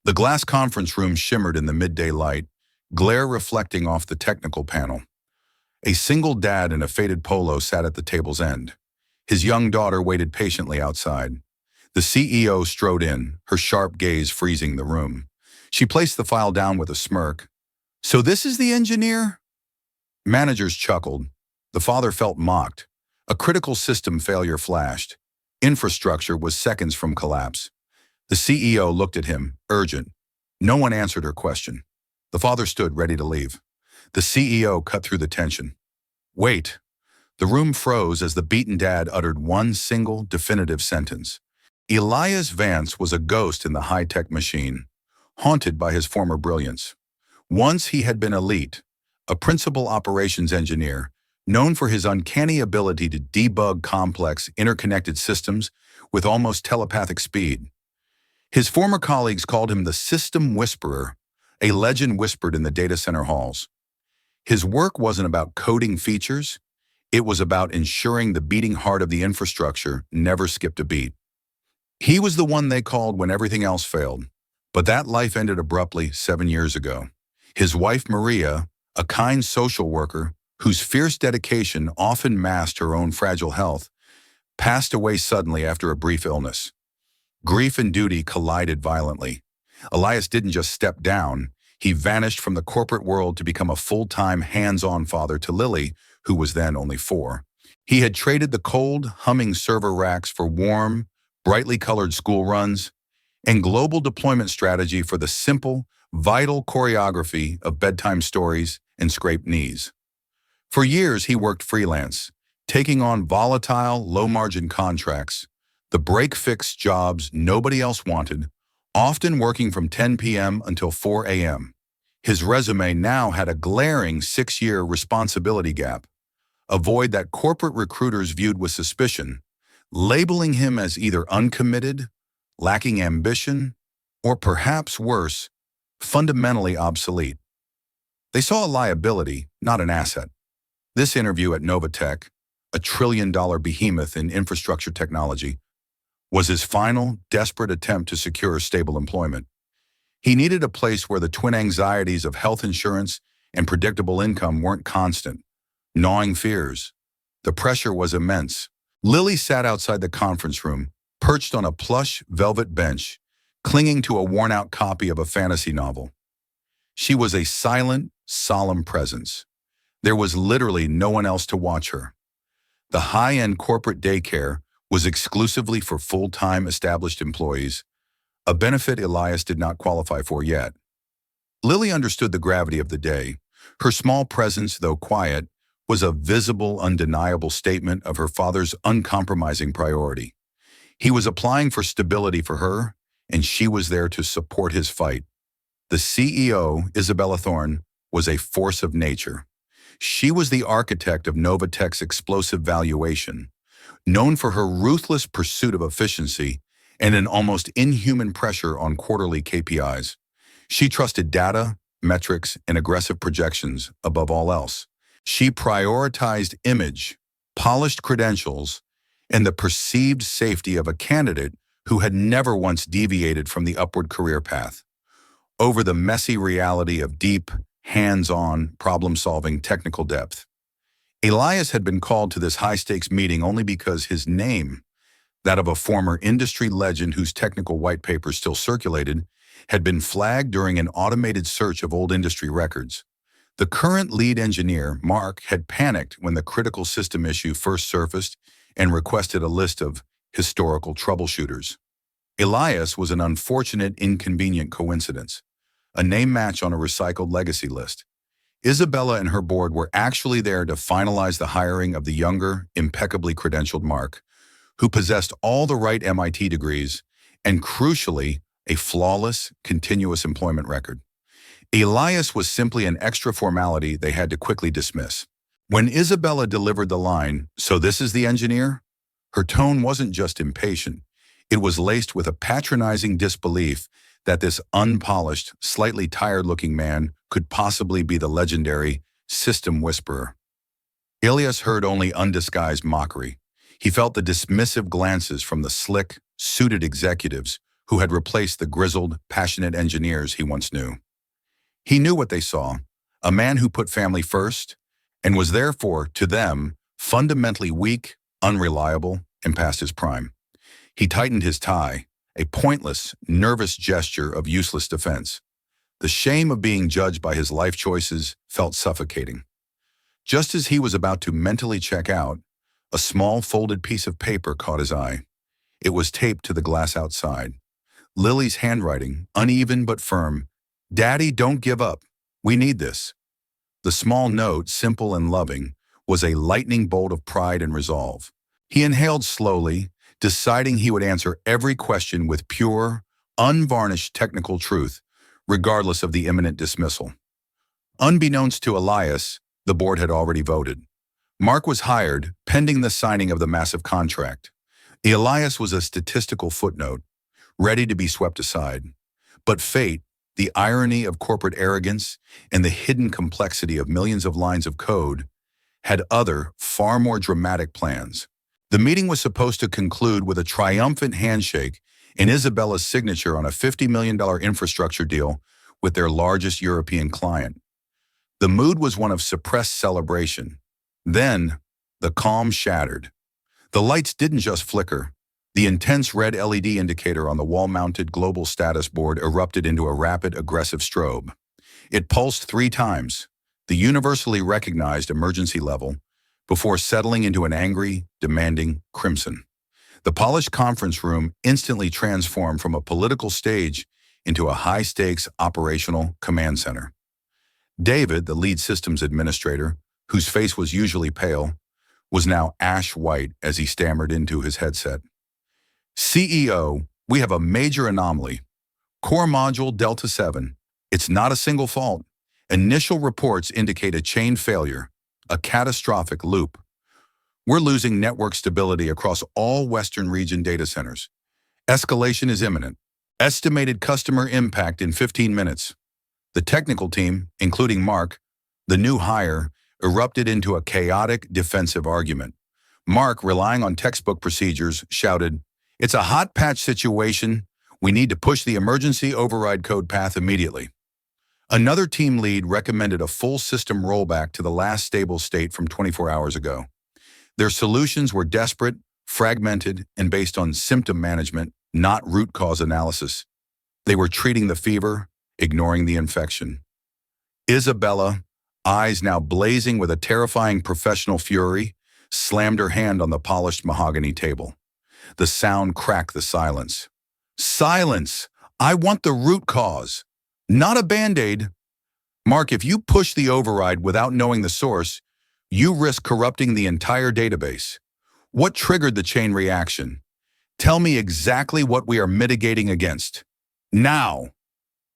The glass conference room shimmered in the midday light, glare reflecting off the technical panel. A single dad in a faded polo sat at the table's end. His young daughter waited patiently outside. The CEO strode in, her sharp gaze freezing the room. She placed the file down with a smirk. "So this is the engineer?" Managers chuckled. The father felt mocked. A critical system failure flashed. Infrastructure was seconds from collapse. The CEO looked at him, urgent. No one answered her question. The father stood ready to leave. The CEO cut through the tension. "Wait." The room froze as the beaten dad uttered one single, definitive sentence. Elias Vance was a ghost in the high-tech machine, haunted by his former brilliance. Once he had been elite, a principal operations engineer, known for his uncanny ability to debug complex, interconnected systems with almost telepathic speed. His former colleagues called him the System Whisperer, a legend whispered in the data center halls. His work wasn't about coding features, it was about ensuring the beating heart of the infrastructure never skipped a beat. He was the one they called when everything else failed, but that life ended abruptly 7 years ago. His wife Maria, a kind social worker whose fierce dedication often masked her own fragile health, passed away suddenly after a brief illness. Grief and duty collided violently. Elias didn't just step down, he vanished from the corporate world to become a full-time, hands-on father to Lily, who was then only 4. He had traded the cold, humming server racks for warm, brightly colored school runs, and global deployment strategy for the simple, vital choreography of bedtime stories and scraped knees. For years, he worked freelance, taking on volatile, low-margin contracts, the break-fix jobs nobody else wanted, often working from 10 p.m. until 4 a.m. His resume now had a glaring 6-year responsibility gap, a void that corporate recruiters viewed with suspicion, labeling him as either uncommitted, lacking ambition, or perhaps worse, fundamentally obsolete. They saw a liability, not an asset. This interview at Novatech, a trillion-dollar behemoth in infrastructure technology, was his final, desperate attempt to secure stable employment. He needed a place where the twin anxieties of health insurance and predictable income weren't constant, gnawing fears. The pressure was immense. Lily sat outside the conference room, perched on a plush velvet bench, clinging to a worn-out copy of a fantasy novel. She was a silent, solemn presence. There was literally no one else to watch her. The high-end corporate daycare was exclusively for full-time established employees, a benefit Elias did not qualify for yet. Lily understood the gravity of the day. Her small presence, though quiet, was a visible, undeniable statement of her father's uncompromising priority. He was applying for stability for her, and she was there to support his fight. The CEO, Isabella Thorne, was a force of nature. She was the architect of Novatech's explosive valuation, known for her ruthless pursuit of efficiency and an almost inhuman pressure on quarterly KPIs. She trusted data, metrics, and aggressive projections above all else. She prioritized image, polished credentials, and the perceived safety of a candidate who had never once deviated from the upward career path, over the messy reality of deep, hands-on, problem-solving technical depth. Elias had been called to this high-stakes meeting only because his name, that of a former industry legend whose technical white papers still circulated, had been flagged during an automated search of old industry records. The current lead engineer, Mark, had panicked when the critical system issue first surfaced and requested a list of historical troubleshooters. Elias was an unfortunate, inconvenient coincidence, a name match on a recycled legacy list. Isabella and her board were actually there to finalize the hiring of the younger, impeccably credentialed Mark, who possessed all the right MIT degrees and, crucially, a flawless, continuous employment record. Elias was simply an extra formality they had to quickly dismiss. When Isabella delivered the line, "So this is the engineer?" her tone wasn't just impatient. It was laced with a patronizing disbelief that this unpolished, slightly tired-looking man could possibly be the legendary System Whisperer. Elias heard only undisguised mockery. He felt the dismissive glances from the slick, suited executives who had replaced the grizzled, passionate engineers he once knew. He knew what they saw, a man who put family first and was therefore, to them, fundamentally weak, unreliable, and past his prime. He tightened his tie, a pointless, nervous gesture of useless defense. The shame of being judged by his life choices felt suffocating. Just as he was about to mentally check out, a small folded piece of paper caught his eye. It was taped to the glass outside. Lily's handwriting, uneven but firm. "Daddy, don't give up. We need this." The small note, simple and loving, was a lightning bolt of pride and resolve. He inhaled slowly, deciding he would answer every question with pure, unvarnished technical truth, regardless of the imminent dismissal. Unbeknownst to Elias, the board had already voted. Mark was hired, pending the signing of the massive contract. Elias was a statistical footnote, ready to be swept aside. But fate, the irony of corporate arrogance, and the hidden complexity of millions of lines of code, had other, far more dramatic plans. The meeting was supposed to conclude with a triumphant handshake and Isabella's signature on a $50 million infrastructure deal with their largest European client. The mood was one of suppressed celebration. Then, the calm shattered. The lights didn't just flicker. The intense red LED indicator on the wall-mounted global status board erupted into a rapid, aggressive strobe. It pulsed 3 times, the universally recognized emergency level, before settling into an angry, demanding crimson. The polished conference room instantly transformed from a political stage into a high-stakes operational command center. David, the lead systems administrator, whose face was usually pale, was now ash-white as he stammered into his headset. "CEO, we have a major anomaly. Core module Delta 7. It's not a single fault. Initial reports indicate a chain failure, a catastrophic loop. We're losing network stability across all Western region data centers. Escalation is imminent. Estimated customer impact in 15 minutes. The technical team, including Mark, the new hire, erupted into a chaotic defensive argument. Mark, relying on textbook procedures, shouted, "It's a hot patch situation. We need to push the emergency override code path immediately." Another team lead recommended a full system rollback to the last stable state from 24 hours ago. Their solutions were desperate, fragmented, and based on symptom management, not root cause analysis. They were treating the fever, ignoring the infection. Isabella, eyes now blazing with a terrifying professional fury, slammed her hand on the polished mahogany table. The sound cracked the silence. "Silence! I want the root cause, not a Band-Aid. Mark, if you push the override without knowing the source, you risk corrupting the entire database. What triggered the chain reaction? Tell me exactly what we are mitigating against. Now!"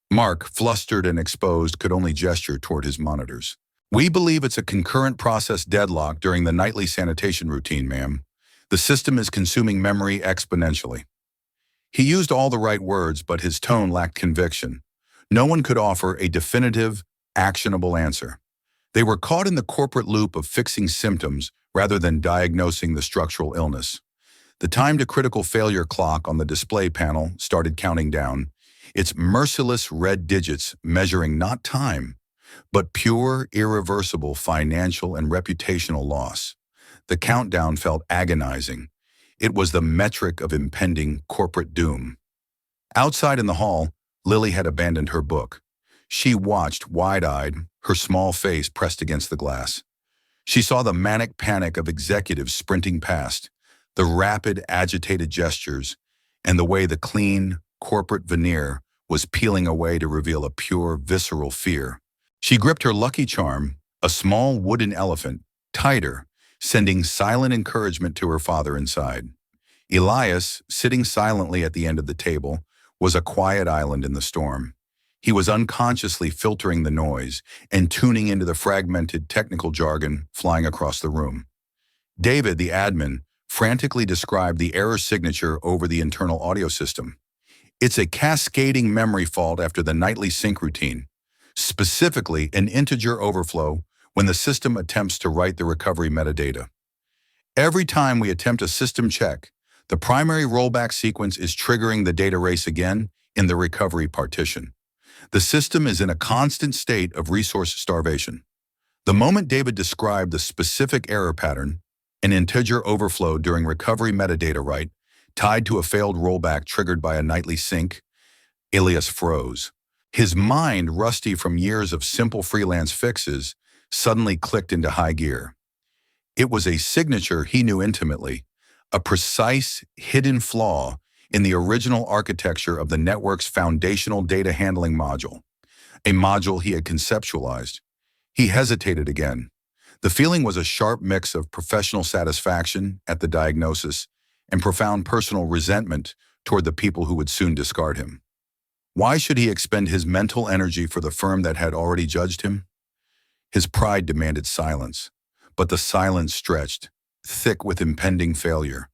Mark, flustered and exposed, could only gesture toward his monitors. "We believe it's a concurrent process deadlock during the nightly sanitation routine, ma'am. The system is consuming memory exponentially." He used all the right words, but his tone lacked conviction. No one could offer a definitive, actionable answer. They were caught in the corporate loop of fixing symptoms rather than diagnosing the structural illness. The time to critical failure clock on the display panel started counting down, its merciless red digits measuring not time, but pure, irreversible financial and reputational loss. The countdown felt agonizing. It was the metric of impending corporate doom. Outside in the hall, Lily had abandoned her book. She watched, wide-eyed, her small face pressed against the glass. She saw the manic panic of executives sprinting past, the rapid, agitated gestures, and the way the clean, corporate veneer was peeling away to reveal a pure, visceral fear. She gripped her lucky charm, a small wooden elephant, tighter, sending silent encouragement to her father inside. Elias, sitting silently at the end of the table, was a quiet island in the storm. He was unconsciously filtering the noise and tuning into the fragmented technical jargon flying across the room. David, the admin, frantically described the error signature over the internal audio system. "It's a cascading memory fault after the nightly sync routine, specifically an integer overflow when the system attempts to write the recovery metadata. Every time we attempt a system check, The primary rollback sequence is triggering the data race again in the recovery partition. The system is in a constant state of resource starvation. The moment David described the specific error pattern, an integer overflow during recovery metadata write, tied to a failed rollback triggered by a nightly sync, Elias froze. His mind, rusty from years of simple freelance fixes, suddenly clicked into high gear. It was a signature he knew intimately, a precise, hidden flaw in the original architecture of the network's foundational data handling module, a module he had conceptualized. He hesitated again. The feeling was a sharp mix of professional satisfaction at the diagnosis and profound personal resentment toward the people who would soon discard him. Why should he expend his mental energy for the firm that had already judged him? His pride demanded silence, but the silence stretched, thick with impending failure.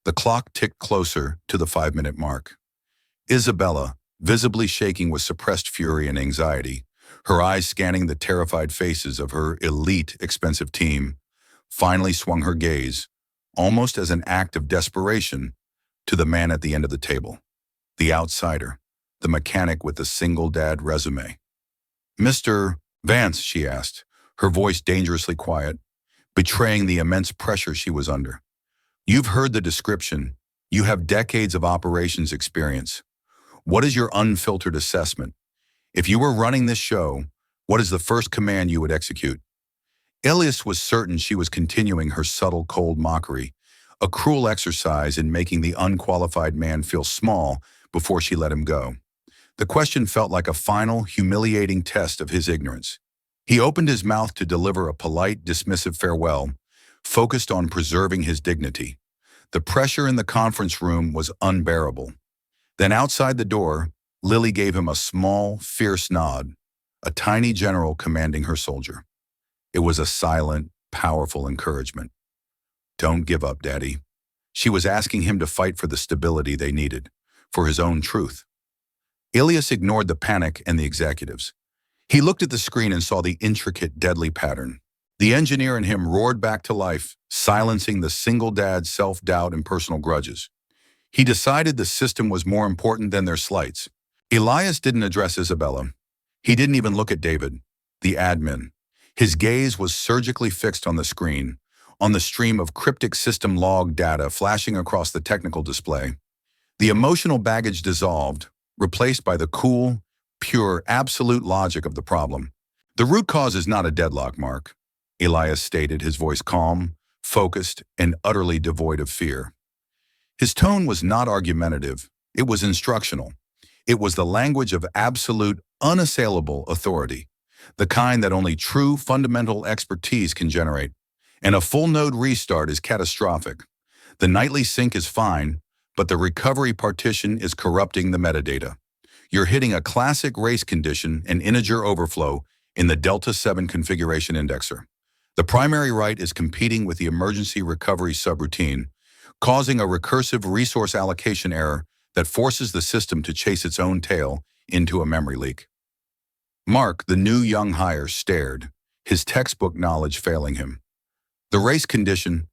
The clock ticked closer to the 5-minute mark. Isabella, visibly shaking with suppressed fury and anxiety, her eyes scanning the terrified faces of her elite, expensive team, finally swung her gaze, almost as an act of desperation, to the man at the end of the table, the outsider, the mechanic with the single dad resume. "Mr. Vance," she asked, her voice dangerously quiet, betraying the immense pressure she was under. "You've heard the description. You have decades of operations experience. What is your unfiltered assessment? If you were running this show, what is the first command you would execute?" Elias was certain she was continuing her subtle, cold mockery, a cruel exercise in making the unqualified man feel small before she let him go. The question felt like a final, humiliating test of his ignorance. He opened his mouth to deliver a polite, dismissive farewell, focused on preserving his dignity. The pressure in the conference room was unbearable. Then outside the door, Lily gave him a small, fierce nod, a tiny general commanding her soldier. It was a silent, powerful encouragement. "Don't give up, Daddy." She was asking him to fight for the stability they needed, for his own truth. Elias ignored the panic and the executives. He looked at the screen and saw the intricate, deadly pattern. The engineer in him roared back to life, silencing the single dad's self-doubt and personal grudges. He decided the system was more important than their slights. Elias didn't address Isabella. He didn't even look at David, the admin. His gaze was surgically fixed on the screen, on the stream of cryptic system log data flashing across the technical display. The emotional baggage dissolved, replaced by the cool, pure, absolute logic of the problem. "The root cause is not a deadlock, Mark," Elias stated, his voice calm, focused, and utterly devoid of fear. His tone was not argumentative, it was instructional. It was the language of absolute, unassailable authority, the kind that only true fundamental expertise can generate. And a full node restart is catastrophic. The nightly sync is fine, but the recovery partition is corrupting the metadata. You're hitting a classic race condition and integer overflow in the Delta 7 configuration indexer. The primary write is competing with the emergency recovery subroutine, causing a recursive resource allocation error that forces the system to chase its own tail into a memory leak. Mark, the new young hire, stared, his textbook knowledge failing him. "The race condition?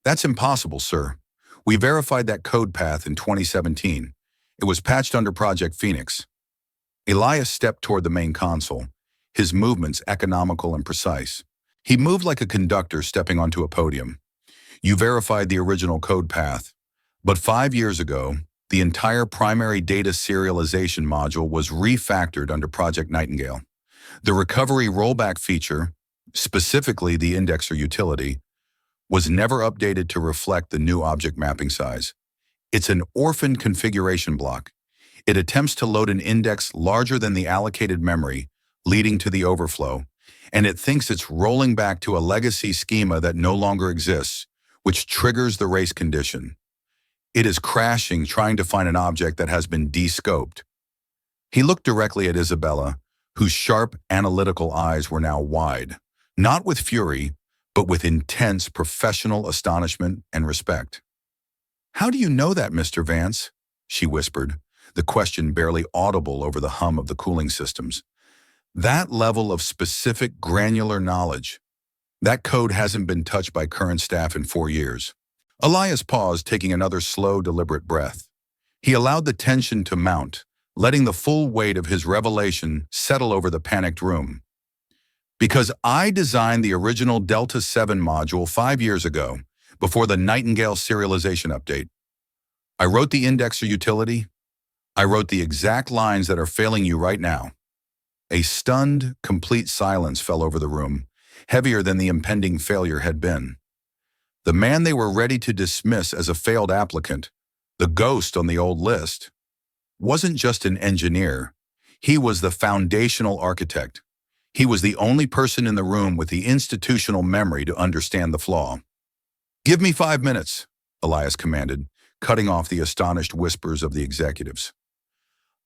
That's impossible, sir. We verified that code path in 2017. It was patched under Project Phoenix." Elias stepped toward the main console, his movements economical and precise. He moved like a conductor stepping onto a podium. "You verified the original code path, but 5 years ago, the entire primary data serialization module was refactored under Project Nightingale. The recovery rollback feature, specifically the indexer utility, was never updated to reflect the new object mapping size. It's an orphan configuration block. It attempts to load an index larger than the allocated memory, leading to the overflow, and it thinks it's rolling back to a legacy schema that no longer exists, which triggers the race condition. It is crashing, trying to find an object that has been de-scoped." He looked directly at Isabella, whose sharp, analytical eyes were now wide, not with fury, but with intense professional astonishment and respect. "How do you know that, Mr. Vance?" she whispered, the question barely audible over the hum of the cooling systems. "That level of specific, granular knowledge. That code hasn't been touched by current staff in 4 years. Elias paused, taking another slow, deliberate breath. He allowed the tension to mount, letting the full weight of his revelation settle over the panicked room. Because I designed the original Delta 7 module 5 years ago, before the Nightingale serialization update. I wrote the indexer utility. I wrote the exact lines that are failing you right now. A stunned, complete silence fell over the room, heavier than the impending failure had been. The man they were ready to dismiss as a failed applicant, the ghost on the old list, wasn't just an engineer. He was the foundational architect. He was the only person in the room with the institutional memory to understand the flaw. "Give me 5 minutes," Elias commanded, cutting off the astonished whispers of the executives.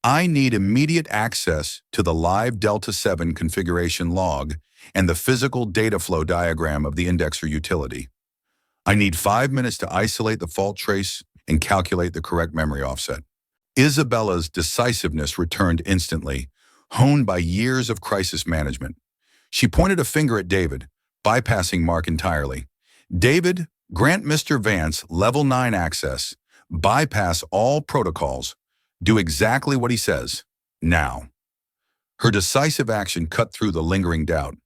"I need immediate access to the live Delta 7 configuration log and the physical data flow diagram of the indexer utility. I need 5 minutes to isolate the fault trace and calculate the correct memory offset." Isabella's decisiveness returned instantly, honed by years of crisis management. She pointed a finger at David, bypassing Mark entirely. "David, grant Mr. Vance Level 9 access. Bypass all protocols. Do exactly what he says. Now." Her decisive action cut through the lingering doubt.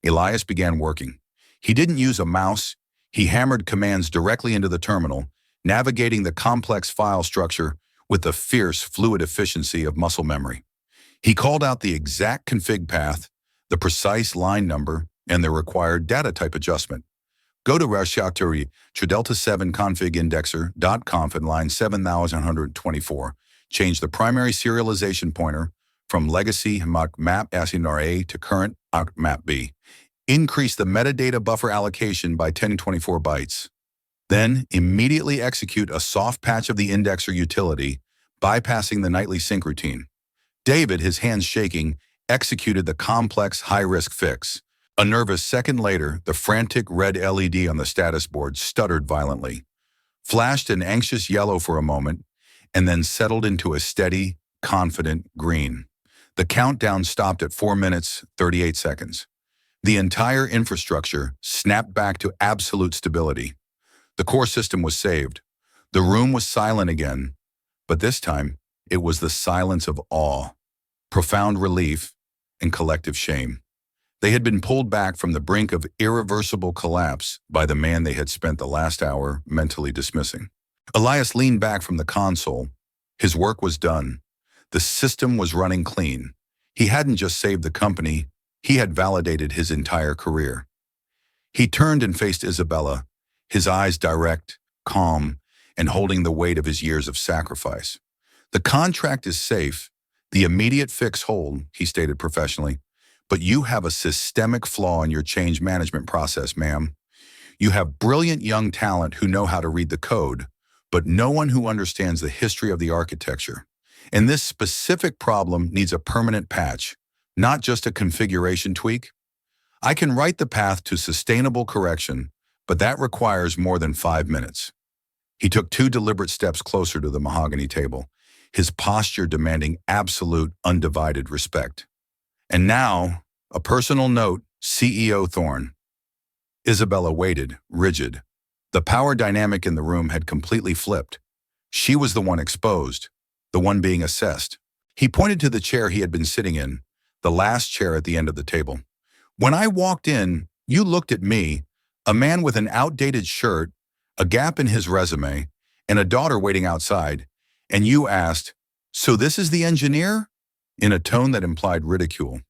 Elias began working. He didn't use a mouse. He hammered commands directly into the terminal, navigating the complex file structure with the fierce, fluid efficiency of muscle memory. He called out the exact config path, the precise line number, and the required data type adjustment. "Go to repository Delta 7 config indexer.conf and line 7124. Change the primary serialization pointer from legacy map A to current map B. Increase the metadata buffer allocation by 1024 bytes. Then immediately execute a soft patch of the indexer utility, bypassing the nightly sync routine." David, his hands shaking, executed the complex high-risk fix. A nervous second later, the frantic red LED on the status board stuttered violently, flashed an anxious yellow for a moment, and then settled into a steady, confident green. The countdown stopped at 4 minutes, 38 seconds. The entire infrastructure snapped back to absolute stability. The core system was saved. The room was silent again, but this time it was the silence of awe, profound relief, and collective shame. They had been pulled back from the brink of irreversible collapse by the man they had spent the last hour mentally dismissing. Elias leaned back from the console. His work was done. The system was running clean. He hadn't just saved the company, he had validated his entire career. He turned and faced Isabella, his eyes direct, calm, and holding the weight of his years of sacrifice. "The contract is safe, the immediate fix hold," he stated professionally, "but you have a systemic flaw in your change management process, ma'am. You have brilliant young talent who know how to read the code, but no one who understands the history of the architecture. And this specific problem needs a permanent patch, not just a configuration tweak. I can write the path to sustainable correction, but that requires more than 5 minutes." He took 2 deliberate steps closer to the mahogany table, his posture demanding absolute, undivided respect. "And now, a personal note, CEO Thorne." Isabella waited, rigid. The power dynamic in the room had completely flipped. She was the one exposed, the one being assessed. He pointed to the chair he had been sitting in, the last chair at the end of the table. "When I walked in, you looked at me, a man with an outdated shirt, a gap in his resume, and a daughter waiting outside, and you asked, 'So this is the engineer?' in a tone that implied ridicule.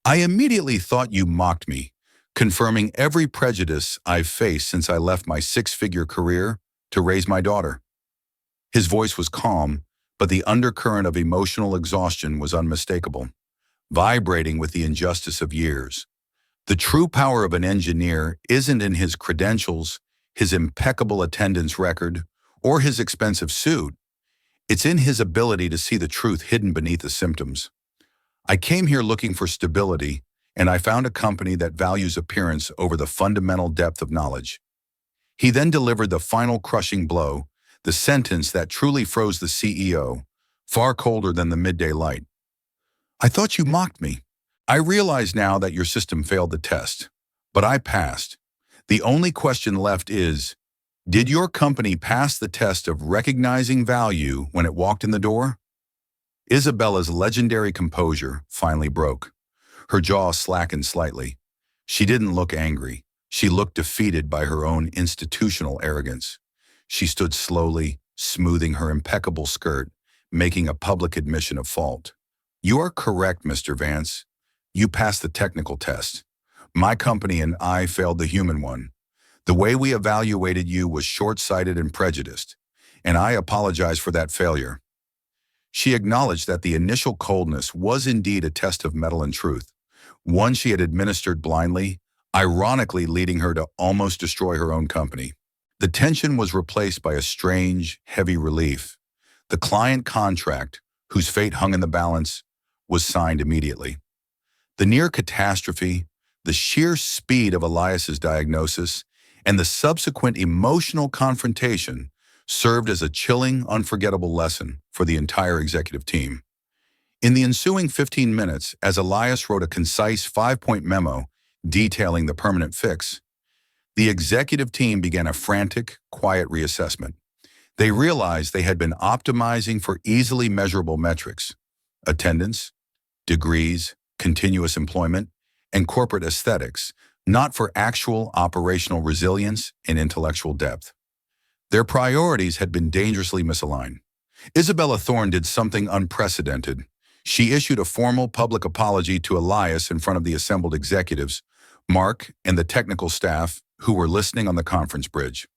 I immediately thought you mocked me, confirming every prejudice I've faced since I left my 6-figure career to raise my daughter." His voice was calm, but the undercurrent of emotional exhaustion was unmistakable, vibrating with the injustice of years. The true power of an engineer isn't in his credentials, his impeccable attendance record, or his expensive suit. It's in his ability to see the truth hidden beneath the symptoms. "I came here looking for stability, and I found a company that values appearance over the fundamental depth of knowledge." He then delivered the final crushing blow, the sentence that truly froze the CEO, far colder than the midday light. "I thought you mocked me. I realize now that your system failed the test, but I passed. The only question left is, Did your company pass the test of recognizing value when it walked in the door? Isabella's legendary composure finally broke. Her jaw slackened slightly. She didn't look angry. She looked defeated by her own institutional arrogance. She stood slowly, smoothing her impeccable skirt, making a public admission of fault. You are correct, Mr. Vance. You passed the technical test. My company and I failed the human one. The way we evaluated you was short-sighted and prejudiced, and I apologize for that failure. She acknowledged that the initial coldness was indeed a test of mettle and truth, one she had administered blindly, ironically leading her to almost destroy her own company. The tension was replaced by a strange, heavy relief. The client contract, whose fate hung in the balance, was signed immediately. The near catastrophe, the sheer speed of Elias's diagnosis, and the subsequent emotional confrontation served as a chilling, unforgettable lesson for the entire executive team. In the ensuing 15 minutes, as Elias wrote a concise 5-point memo detailing the permanent fix, the executive team began a frantic, quiet reassessment. They realized they had been optimizing for easily measurable metrics: attendance, degrees, continuous employment, and corporate aesthetics, not for actual operational resilience and intellectual depth. Their priorities had been dangerously misaligned. Isabella Thorne did something unprecedented. She issued a formal public apology to Elias in front of the assembled executives, Mark, and the technical staff who were listening on the conference bridge.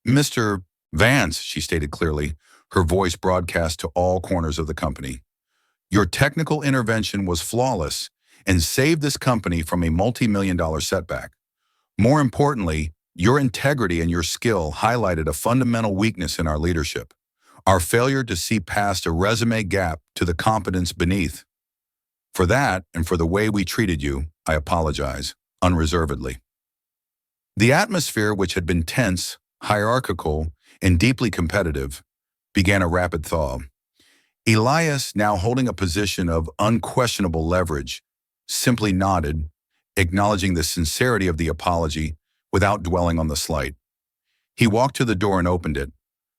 Mr. Vance, she stated clearly, her voice broadcast to all corners of the company. Your technical intervention was flawless and saved this company from a multi-million-dollar setback. More importantly, your integrity and your skill highlighted a fundamental weakness in our leadership: our failure to see past a resume gap to the competence beneath. For that, and for the way we treated you, I apologize, unreservedly. The atmosphere, which had been tense, hierarchical, and deeply competitive, began a rapid thaw. Elias, now holding a position of unquestionable leverage, simply nodded, acknowledging the sincerity of the apology without dwelling on the slight. He walked to the door and opened it.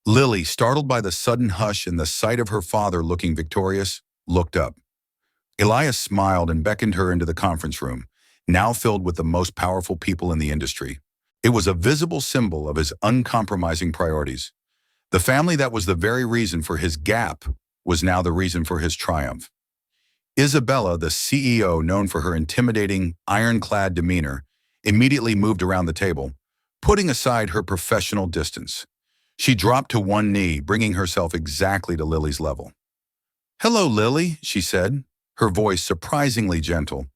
Lily, startled by the sudden hush and the sight of her father looking victorious, looked up. Elias smiled and beckoned her into the conference room, now filled with the most powerful people in the industry. It was a visible symbol of his uncompromising priorities. The family that was the very reason for his gap was now the reason for his triumph. Isabella, the CEO, known for her intimidating, ironclad demeanor, immediately moved around the table, putting aside her professional distance. She dropped to one knee, bringing herself exactly to Lily's level. "Hello, Lily," she said, her voice surprisingly gentle.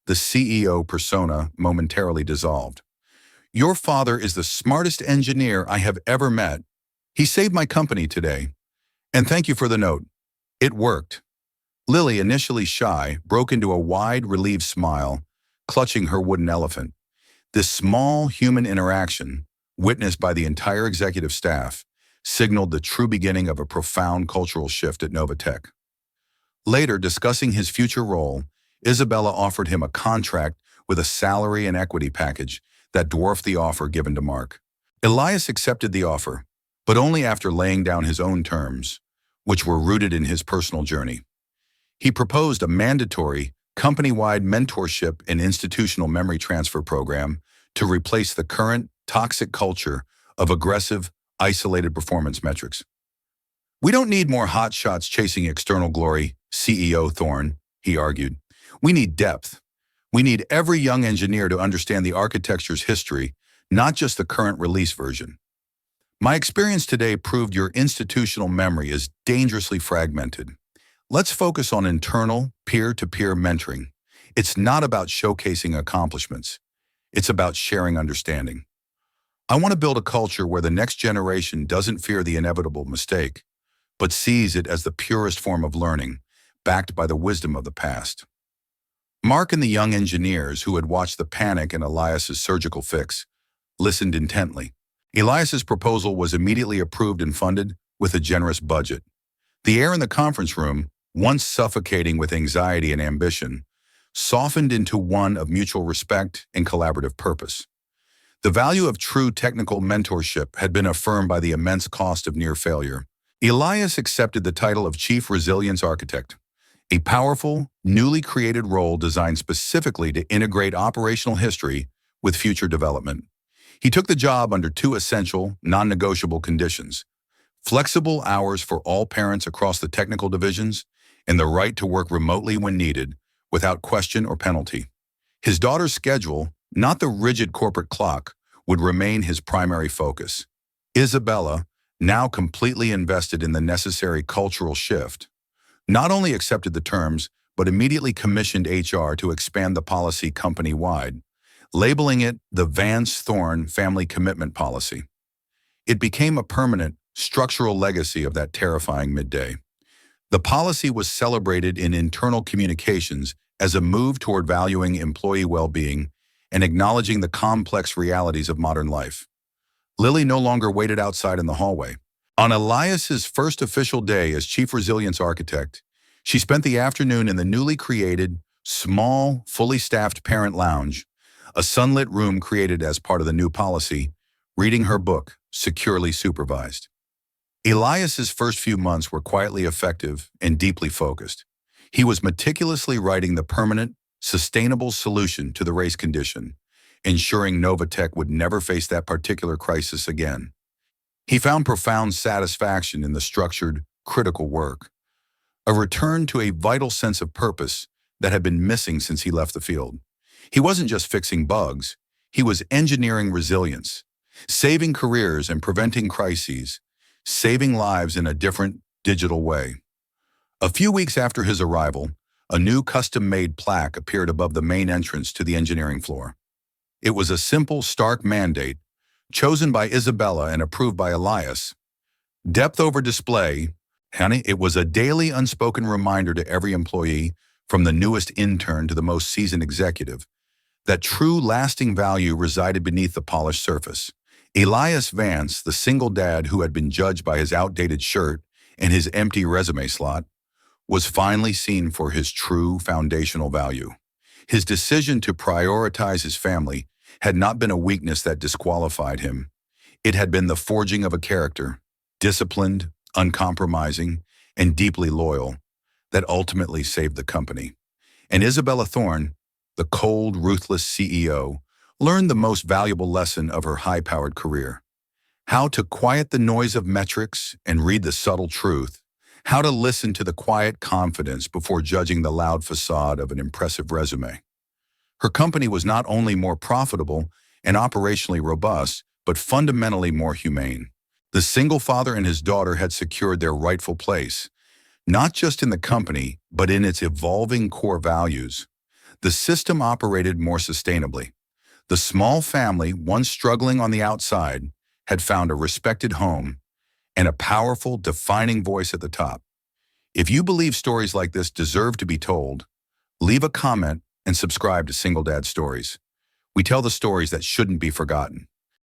The CEO persona momentarily dissolved. "Your father is the smartest engineer I have ever met. He saved my company today. And thank you for the note. It worked." Lily, initially shy, broke into a wide, relieved smile, clutching her wooden elephant. This small human interaction, witnessed by the entire executive staff, signaled the true beginning of a profound cultural shift at Novatech. Later, discussing his future role, Isabella offered him a contract with a salary and equity package that dwarfed the offer given to Mark. Elias accepted the offer, but only after laying down his own terms, which were rooted in his personal journey. He proposed a mandatory, company-wide mentorship and institutional memory transfer program to replace the current toxic culture of aggressive, isolated performance metrics. "We don't need more hotshots chasing external glory, CEO Thorne," he argued. "We need depth. We need every young engineer to understand the architecture's history, not just the current release version. My experience today proved your institutional memory is dangerously fragmented. Let's focus on internal, peer-to-peer mentoring. It's not about showcasing accomplishments. It's about sharing understanding. I want to build a culture where the next generation doesn't fear the inevitable mistake, but sees it as the purest form of learning, backed by the wisdom of the past." Mark and the young engineers, who had watched the panic in Elias's surgical fix, listened intently. Elias's proposal was immediately approved and funded with a generous budget. The air in the conference room, once suffocating with anxiety and ambition, softened into one of mutual respect and collaborative purpose. The value of true technical mentorship had been affirmed by the immense cost of near failure. Elias accepted the title of Chief Resilience Architect, a powerful, newly created role designed specifically to integrate operational history with future development. He took the job under two essential, non-negotiable conditions: flexible hours for all parents across the technical divisions, and the right to work remotely when needed, without question or penalty. His daughter's schedule, not the rigid corporate clock, would remain his primary focus. Isabella, now completely invested in the necessary cultural shift, not only accepted the terms, but immediately commissioned HR to expand the policy company-wide, labeling it the Vance Thorne Family Commitment Policy. It became a permanent, structural legacy of that terrifying midday. The policy was celebrated in internal communications as a move toward valuing employee well-being and acknowledging the complex realities of modern life. Lily no longer waited outside in the hallway. On Elias's first official day as Chief Resilience Architect, she spent the afternoon in the newly created, small, fully staffed parent lounge, a sunlit room created as part of the new policy, reading her book, Securely Supervised. Elias's first few months were quietly effective and deeply focused. He was meticulously writing the permanent, sustainable solution to the race condition, ensuring Novatech would never face that particular crisis again. He found profound satisfaction in the structured, critical work, a return to a vital sense of purpose that had been missing since he left the field. He wasn't just fixing bugs, he was engineering resilience, saving careers and preventing crises, saving lives in a different, digital way. A few weeks after his arrival, a new custom-made plaque appeared above the main entrance to the engineering floor. It was a simple, stark mandate, chosen by Isabella and approved by Elias. Depth over display, honey, it was a daily unspoken reminder to every employee, from the newest intern to the most seasoned executive, that true lasting value resided beneath the polished surface. Elias Vance, the single dad who had been judged by his outdated shirt and his empty resume slot, was finally seen for his true foundational value. His decision to prioritize his family had not been a weakness that disqualified him. It had been the forging of a character, disciplined, uncompromising, and deeply loyal, that ultimately saved the company. And Isabella Thorne, the cold, ruthless CEO, learned the most valuable lesson of her high-powered career: how to quiet the noise of metrics and read the subtle truth, how to listen to the quiet confidence before judging the loud facade of an impressive resume. Her company was not only more profitable and operationally robust, but fundamentally more humane. The single father and his daughter had secured their rightful place, not just in the company, but in its evolving core values. The system operated more sustainably. The small family, once struggling on the outside, had found a respected home and a powerful, defining voice at the top. If you believe stories like this deserve to be told, leave a comment and subscribe to Single Dad Stories. We tell the stories that shouldn't be forgotten.